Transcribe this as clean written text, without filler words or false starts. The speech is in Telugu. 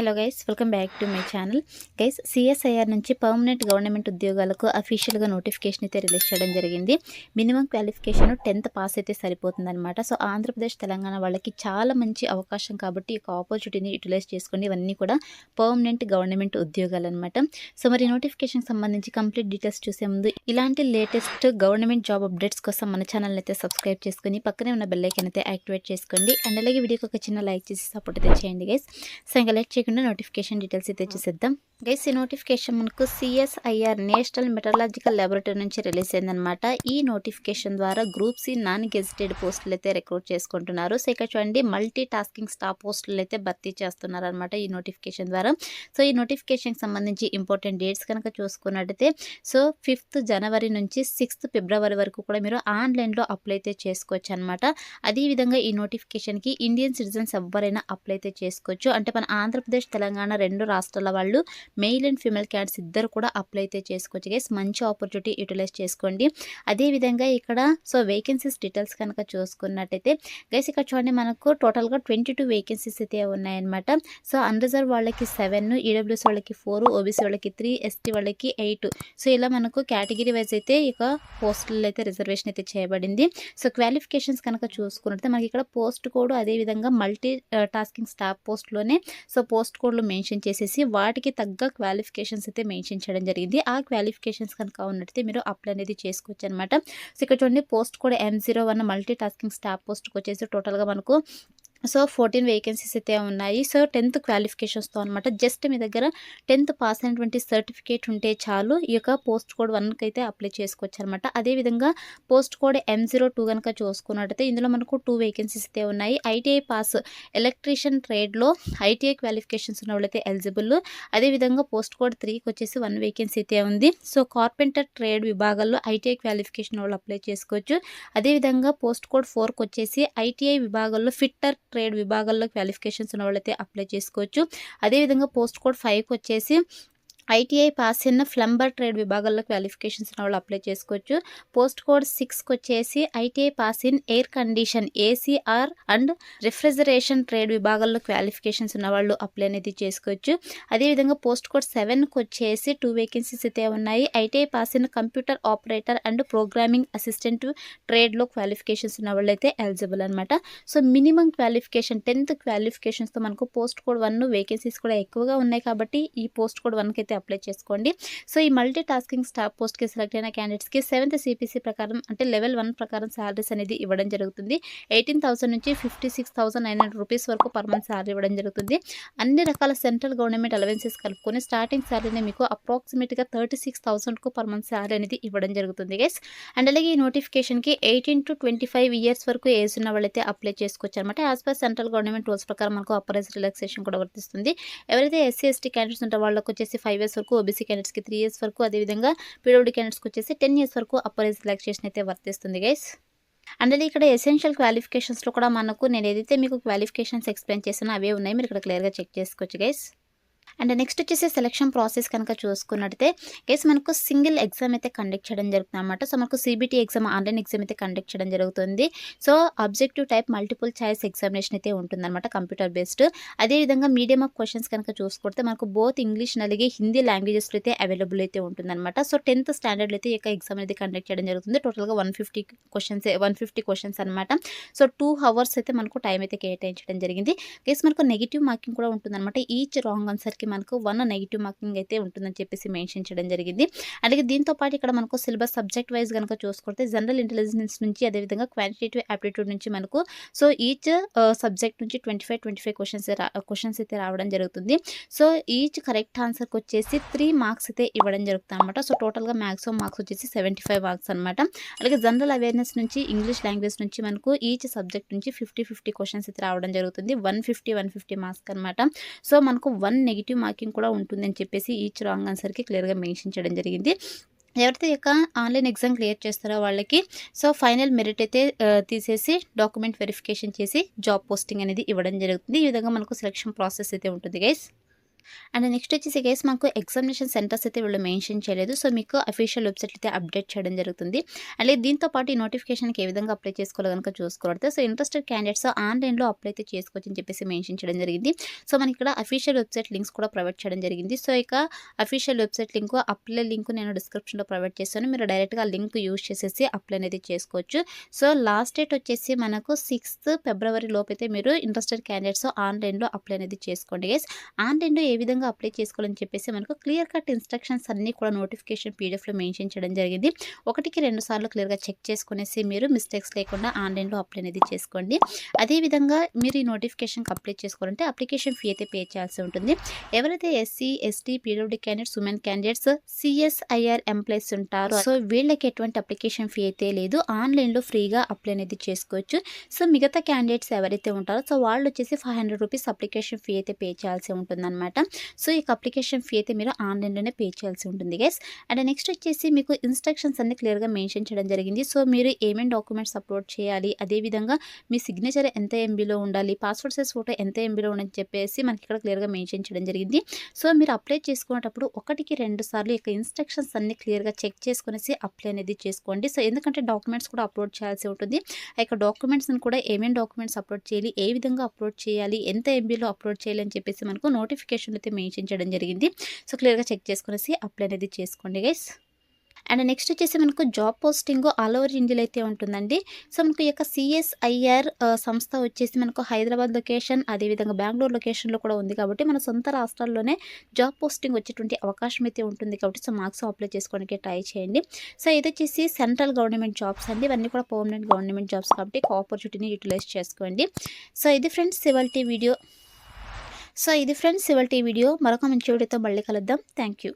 Hello guys, welcome back to my channel. Guys, CSIR నుంచి పర్మనెంట్ గవర్నమెంట్ ఉద్యోగాలకు అఫీషియల్గా నోటిఫికేషన్ అయితే రిలీజ్ చేయడం జరిగింది. మినిమం క్వాలిఫికేషన్ 10th పాస్ అయితే సరిపోతుందన్నమాట. సో ఆంధ్రప్రదేశ్ తెలంగాణ వాళ్ళకి చాలా మంచి అవకాశం కాబట్టి ఈ ఆపర్చునిటీని యూటిలైజ్ చేసుకోండి. ఇవన్నీ కూడా పర్మనెంట్ గవర్నమెంట్ ఉద్యోగాలు అనమాట. సో మరి నోటిఫికేషన్ సంబంధించి కంప్లీట్ డీటెయిల్స్ చూసే ముందు ఇలాంటి లేటెస్ట్ గవర్నమెంట్ జాబ్ అప్డేట్స్ కోసం మన ఛానల్ అయితే సబ్స్క్రైబ్ చేసుకుని పక్కనే ఉన్న బెల్ ఐకాన్ అయితే యాక్టివేట్ చేసుకోండి. అండ్ అలాగే వీడియోకి ఒక చిన్న లైక్ చేసి సపోర్ట్ అయితే చేయండి గైస్. సో ఇంకా లైక్ చేయకుండా నోటిఫికేషన్ డీటెయిల్స్ అయితే చూసేద్దాం. గైస్, ఈ నోటిఫికేషన్ మనకు సిఎస్ఐఆర్ నేషనల్ మెటరలాజికల్ ల్యాబొరేటరీ నుంచి రిలీజ్ అయిందనమాట. ఈ నోటిఫికేషన్ ద్వారా గ్రూప్ సి నాన్ గెజిటెడ్ పోస్టులు అయితే రిక్రూట్ చేసుకుంటున్నారు. సో ఇక్కడ చూడండి, మల్టీ టాస్కింగ్ స్టాఫ్ పోస్టులు అయితే భర్తీ చేస్తున్నారు అనమాట ఈ నోటిఫికేషన్ ద్వారా. సో ఈ నోటిఫికేషన్ సంబంధించి ఇంపార్టెంట్ డేట్స్ కనుక చూసుకున్నట్టయితే సో 5th జనవరి నుంచి 6th ఫిబ్రవరి వరకు కూడా మీరు ఆన్లైన్లో అప్లై అయితే చేసుకోవచ్చు అనమాట. అదేవిధంగా ఈ నోటిఫికేషన్కి ఇండియన్ సిటిజన్స్ ఎవరైనా అప్లై అయితే చేసుకోవచ్చు. అంటే మన ఆంధ్రప్రదేశ్ తెలంగాణ 2 రాష్ట్రాల వాళ్ళు మెయిల్ అండ్ ఫీమేల్ క్యాండిడేట్స్ ఇద్దరు కూడా అప్లై అయితే చేసుకోవచ్చు గైస్. మంచి ఆపర్చునిటీ యూటిలైజ్ చేసుకోండి. అదేవిధంగా ఇక్కడ సో వేకెన్సీస్ డీటెయిల్స్ కనుక చూసుకున్నట్టయితే గైస్ ఇక్కడ చూడండి, మనకు టోటల్గా 22 వేకెన్సీస్ అయితే ఉన్నాయన్నమాట. సో అన్రిజర్వ్ వాళ్ళకి 7, ఈడబ్ల్యూఎస్ వాళ్ళకి 4, ఓబీసీ వాళ్ళకి 3, ఎస్టీ వాళ్ళకి 8. సో ఇలా మనకు కేటగిరీ వైజ్ అయితే ఇక పోస్టులు అయితే రిజర్వేషన్ అయితే చేయబడింది. సో క్వాలిఫికేషన్స్ కనుక చూసుకున్నట్లయితే మనకి ఇక్కడ పోస్ట్ కోడ్ అదేవిధంగా మల్టీ టాస్కింగ్ స్టాఫ్ పోస్ట్లోనే సో పోస్ట్ కోడ్లు మెన్షన్ చేసేసి వాటికి తగ్గ క్వాలిఫికేషన్స్ అయితే మెన్షన్ చేయడం జరిగింది. ఆ క్వాలిఫికేషన్స్ కనుక ఉన్నట్టయితే మీరు అప్లై అనేది చేసుకోవచ్చు అనమాట. సో ఇక్కడ చూడండి, post code M01 multi tasking staff పోస్ట్కి వచ్చేసి టోటల్గా మనకు సో 14 వేకెన్సీస్ అయితే ఉన్నాయి. సో 10th క్వాలిఫికేషన్స్తో అనమాట. జస్ట్ మీ దగ్గర 10th పాస్ అయినటువంటి సర్టిఫికేట్ ఉంటే చాలు ఈ యొక్క పోస్ట్ కోడ్ 1కి అయితే అప్లై చేసుకోవచ్చు అనమాట. అదేవిధంగా పోస్ట్ కోడ్ M02 కనుక చూసుకున్నట్టయితే ఇందులో మనకు 2 వేకెన్సీస్ అయితే ఉన్నాయి. ఐటీఐ పాస్ ఎలక్ట్రీషియన్ ట్రేడ్లో ఐటీఐ క్వాలిఫికేషన్స్ ఉన్న వాళ్ళైతే ఎలిజిబుల్. అదేవిధంగా పోస్ట్ కోడ్ 3కి వచ్చేసి 1 వేకెన్సీ అయితే ఉంది. సో కార్పెంటర్ ట్రేడ్ విభాగాల్లో ఐటీఐ క్వాలిఫికేషన్ వాళ్ళు అప్లై చేసుకోవచ్చు. అదేవిధంగా పోస్ట్ కోడ్ 4కి వచ్చేసి ఐటీఐ విభాగాల్లో ఫిట్టర్ ట్రేడ్ విభాగాల్లో క్వాలిఫికేషన్స్ ఉన్న వాళ్ళైతే అప్లై చేసుకోవచ్చు. అదేవిధంగా పోస్ట్ కోడ్ 5కి వచ్చేసి ఐటీఐ పాస్ అయిన ప్లంబర్ ట్రేడ్ విభాగాల్లో క్వాలిఫికేషన్స్ ఉన్న వాళ్ళు అప్లై చేసుకోవచ్చు. పోస్ట్ కోడ్ 6కి వచ్చేసి ITI pass in air condition ACR and refrigeration trade విభాగాల్లో క్వాలిఫికేషన్స్ ఉన్న వాళ్ళు అప్లై అనేది చేసుకోవచ్చు. అదేవిధంగా పోస్ట్ కోడ్ 7కి వచ్చేసి 2 వేకెన్సీస్ అయితే ఉన్నాయి. ITI pass in computer operator and programming assistant ట్రేడ్లో క్వాలిఫికేషన్స్ ఉన్న వాళ్ళు అయితే ఎలిజిబుల్ అనమాట. సో మినిమం క్వాలిఫికేషన్ 10th క్వాలిఫికేషన్స్తో మనకు పోస్ట్ కోడ్ 1 వేకెన్సీస్ కూడా ఎక్కువగా ఉన్నాయి కాబట్టి ఈ పోస్ట్ కోడ్ 1కి అయితే అప్లై చేసుకోండి. సో ఈ మల్టీ టాస్కింగ్ స్టాఫ్ పోస్ట్కి సెలెక్ట్ అయిన క్యాండిడేట్స్కి 7th CPC ప్రకారం అంటే లెవెల్ 1 ప్రకారం శాలరీస్ అనేది ఇవ్వడం జరుగుతుంది. 18,000 నుంచి 56,900 రూపీస్ వరకు పర్ మంత్ శాలరీ ఇవ్వడం జరుగుతుంది. అన్ని రకాల సెంట్రల్ గవర్నమెంట్ అలవెన్సెస్ కలుపుకొని స్టార్టింగ్ శాలరీని మీకు అప్రాక్సిమేట్గా 36,000కు పర్ మంత్ శాలరీ అనేది ఇవ్వడం జరుగుతుంది గైస్. అండ్ అలాగే ఈ నోటిఫికేషన్కి 18 to 25 ఇయర్స్ వరకు ఏజ్ ఉన్న వాళ్ళైతే అప్లై చేసుకోవచ్చు అనమాట. As per central government rules ప్రకారం మనకు అప్పర్ ఏజ్ రిలాక్సేషన్ కూడా వర్తిస్తుంది. ఎవరైతే SC ST క్యాండిడేట్స్ ఉంటారో వాళ్ళకి వచ్చేసి 5 ఇయర్స్ వరకు, ఓబీసీ క్యాండిడేట్స్కి 3 ఇయర్స్ వరకు, అదేవిధంగా పీడబ్ల్యూడీ క్యాండిడేట్స్కి వచ్చేసి 10 ఇయర్స్ వరకు అప్పర్ ఏజ్ రిలాక్సేషన్ అయితే వర్తిస్తుంది గైస్. అండ్ అలాగే ఇక్కడ ఎసెన్షియల్ క్వాలిఫికేషన్స్లో కూడా మనకు నేను ఏదైతే మీకు క్వాలిఫికేషన్స్ ఎక్స్ప్లెయిన్ చేసానో అవే ఉన్నాయి, మీరు ఇక్కడ క్లియర్గా చెక్ చేసుకోవచ్చు గైస్. అండ్ నెక్స్ట్ వచ్చేసి సెలక్షన్ ప్రాసెస్ కనుక చూసుకున్నట్టయితే గైస్ మనకు సింగిల్ ఎగ్జామ్ అయితే కండక్ట్ చేయడం జరుగుతుంది అనమాట. సో మనకు CBT ఎగ్జామ్ ఆన్లైన్ ఎగ్జామ్ అయితే కండక్ట్ చేయడం జరుగుతుంది. So objective type multiple choice examination అయితే ఉంటుందన్నమాట, కంప్యూటర్ బేస్డ్. అదేవిధంగా మీడియం ఆఫ్ క్వశ్చన్స్ కనుక చూసుకుంటే మనకు బోత్ ఇంగ్లీష్ అలాగే హిందీ లాంగ్వేజెస్లో అయితే అవైలబుల్ అయితే ఉంటుందన్నమాట. సో 10th స్టాండర్డ్లో అయితే ఈ యొక్క ఎగ్జామ్ అనేది కండక్ట్ చేయడం జరుగుతుంది. టోటల్గా 150 క్వశ్చన్స్ అనమాట. సో 2 hours అయితే మనకు టైం అయితే కేటాయించడం జరిగింది గైస్. మనకు నెగిటివ్ మార్కింగ్ కూడా ఉంటుందన్నమాట. ఈచ్ రాంగ్ ఆన్సర్కి మనకు 1 నెగిటివ్ మార్కింగ్ అయితే ఉంటుందని చెప్పేసి మెన్షన్ చేయడం జరిగింది. అలాగే దీంతో పాటు ఇక్కడ మనకు సిలబస్ సబ్జెక్ట్ వైజ్ కనుక చూసుకుంటే జనరల్ ఇంటెలిజెన్స్ నుంచి అదేవిధంగా క్వాంటిటేటివ్ యాప్టిట్యూడ్ నుంచి మనకు సో ఈచ్ సబ్జెక్ట్ నుంచి 25 క్వశ్చన్స్ అయితే రావడం జరుగుతుంది. సో ఈచ్ కరెక్ట్ ఆన్సర్కి వచ్చేసి 3 మార్క్స్ అయితే ఇవ్వడం జరుగుతుంది అనమాట. సో టోటల్గా మ్యాక్సిమం మార్క్స్ వచ్చేసి 75 మార్క్స్ అనమాట. అలాగే జనరల్ అవేర్నెస్ నుంచి ఇంగ్లీష్ లాంగ్వేజ్ నుంచి మనకు ఈచ్ సబ్జెక్ట్ నుంచి 50 క్వశ్చన్స్ అయితే రావడం జరుగుతుంది. 150 మార్క్స్ అనమాట. సో మనకు 1 నెగిటివ్ మార్కింగ్ కూడా ఉంటుందని చెప్పేసి ఈచ్ రాంగ్ ఆన్సర్కి క్లియర్గా మెన్షన్ చేయడం జరిగింది. ఎవరైతే యొక్క ఆన్లైన్ ఎగ్జామ్ క్లియర్ చేస్తారో వాళ్ళకి సో ఫైనల్ మెరిట్ అయితే తీసేసి డాక్యుమెంట్ వెరిఫికేషన్ చేసి జాబ్ పోస్టింగ్ అనేది ఇవ్వడం జరుగుతుంది. ఈ విధంగా మనకు సెలక్షన్ ప్రాసెస్ అయితే ఉంటుంది గైస్. అండ్ నెక్స్ట్ వచ్చేసి గైస్ మనకు ఎగ్జామినేషన్ సెంటర్స్ అయితే వీళ్ళు మెన్షన్ చేయలేదు. సో మీకు అఫీషియల్ వెబ్‌సైట్‌లో అయితే అప్డేట్ చేయడం జరుగుతుంది. అలాగే దీంతో పాటు ఈ నోటిఫికేషన్‌కి ఏ విధంగా అప్లై చేసుకోవాలో గనుక చూసుకోవడితే సో ఇంట్రెస్టెడ్ క్యాండిడేట్స్ ఆన్‌లైన్‌లో అప్లై అయితే చేసుకోవచ్చని చెప్పేసి మెన్షన్ చేయడం జరిగింది. సో మనకి ఇక్కడ అఫీషియల్ వెబ్‌సైట్ లింక్స్ కూడా ప్రొవైడ్ చేయడం జరిగింది. సో ఇక official website link, apply link నేను డిస్క్రిప్షన్‌లో ప్రొవైడ్ చేశాను. మీరు డైరెక్ట్‌గా లింక్ యూజ్ చేసేసి అప్లై అనేది చేసుకోవచ్చు. సో లాస్ట్ డేట్ వచ్చేసి మనకు 6th ఫిబ్రవరి లోపైతే మీరు ఇంట్రెస్టెడ్ క్యాండిడేట్స్ ఆన్‌లైన్‌లో అప్లై అనేది చేసుకోండి గైస్. ఆన్‌లైన్‌లో ఏ విధంగా అప్లై చేసుకోవాలని చెప్పేసి మనకు క్లియర్ కట్ ఇన్‌స్ట్రక్షన్స్ అన్నీ కూడా నోటిఫికేషన్ పీడిఎఫ్‌లో మెన్షన్ చేయడం జరిగింది. ఒకటికి 2 సార్లు క్లియర్‌గా చెక్ చేసుకునేసి మీరు మిస్టేక్స్ లేకుండా ఆన్‌లైన్‌లో అప్లై అనేది చేసుకోండి. అదేవిధంగా మీరు ఈ నోటిఫికేషన్‌కి అప్లై చేసుకోవాలంటే అప్లికేషన్ ఫీ అయితే పే చేయాల్సి ఉంటుంది. ఎవరైతే SC, ST, PWD candidates, women candidates, CSIR employees ఉంటారో సో వీళ్ళకి ఎటువంటి అప్లికేషన్ ఫీ అయితే లేదు. ఆన్‌లైన్‌లో ఫ్రీగా అప్లై అనేది చేసుకోవచ్చు. సో మిగతా క్యాండిడేట్స్ ఎవరైతే ఉంటారో సో వాళ్ళు వచ్చేసి ₹500 అప్లికేషన్ ఫీ అయితే పే చేయాల్సి ఉంటుందన్నమాట. సో ఈ అప్లికేషన్ ఫీ అయితే మీరు ఆన్‌లైన్‌లోనే పే చేయాల్సి ఉంటుంది గైస్. అండ్ నెక్స్ట్ వచ్చేసి మీకు ఇన్‌స్ట్రక్షన్స్ అన్ని క్లియర్‌గా మెన్షన్ చేయడం జరిగింది. సో మీరు ఏమేం డాక్యుమెంట్స్ అప్లోడ్ చేయాలి, అదేవిధంగా మీ సిగ్నేచర్ ఎంత ఎంబీలో ఉండాలి, పాస్‌పోర్ట్ సైజ్ ఫోటో ఎంత ఎంబీలో ఉందని చెప్పేసి మనకి ఇక్కడ క్లియర్‌గా మెన్షన్ చేయడం జరిగింది. సో మీరు అప్లై చేసుకునేటప్పుడు ఒకటికి 2 సార్లు ఇక ఇన్‌స్ట్రక్షన్స్ అన్ని క్లియర్‌గా చెక్ చేసుకునేసి అప్లై అనేది చేసుకోండి. సో ఎందుకంటే డాక్యుమెంట్స్ కూడా అప్లోడ్ చేయాల్సి ఉంటుంది. ఆ యొక్క డాక్యుమెంట్స్‌ని కూడా ఏమేం డాక్యుమెంట్స్ అప్లోడ్ చేయాలి, ఏ విధంగా అప్లోడ్ చేయాలి, ఎంత ఎంబీలో అప్లోడ్ చేయాలి అని చెప్పేసి మనకు నోటిఫికేషన్‌లో అయితే మెన్షన్ చేయడం జరిగింది. సో క్లియర్‌గా చెక్ చేసుకునేసి అప్లై అనేది చేసుకోండి గైస్. అండ్ నెక్స్ట్ వచ్చేసి మనకు జాబ్ పోస్టింగ్ ఆల్ ఓవర్ ఇండియాలో అయితే ఉంటుందండి. సో మనకు ఈ యొక్క సిఎస్ఐఆర్ సంస్థ వచ్చేసి మనకు హైదరాబాద్ లొకేషన్, అదేవిధంగా బెంగుళూరు లొకేషన్‌లో కూడా ఉంది కాబట్టి మన సొంత రాష్ట్రాల్లోనే జాబ్ పోస్టింగ్ వచ్చేటువంటి అవకాశం అయితే ఉంటుంది కాబట్టి సో మార్క్స్ అప్లై చేసుకోవడానికి ట్రై చేయండి. సో ఇది వచ్చేసి సెంట్రల్ గవర్నమెంట్ జాబ్స్ అండి. ఇవన్నీ కూడా పర్మనెంట్ గవర్నమెంట్ జాబ్స్ కాబట్టి ఆపర్చునిటీని యూటిలైజ్ చేసుకోండి. సో ఇది ఫ్రెండ్స్ ఇవాల్టి వీడియో. మరొక మంచి వీడియోతో మళ్ళీ కలుద్దాం. Thank you.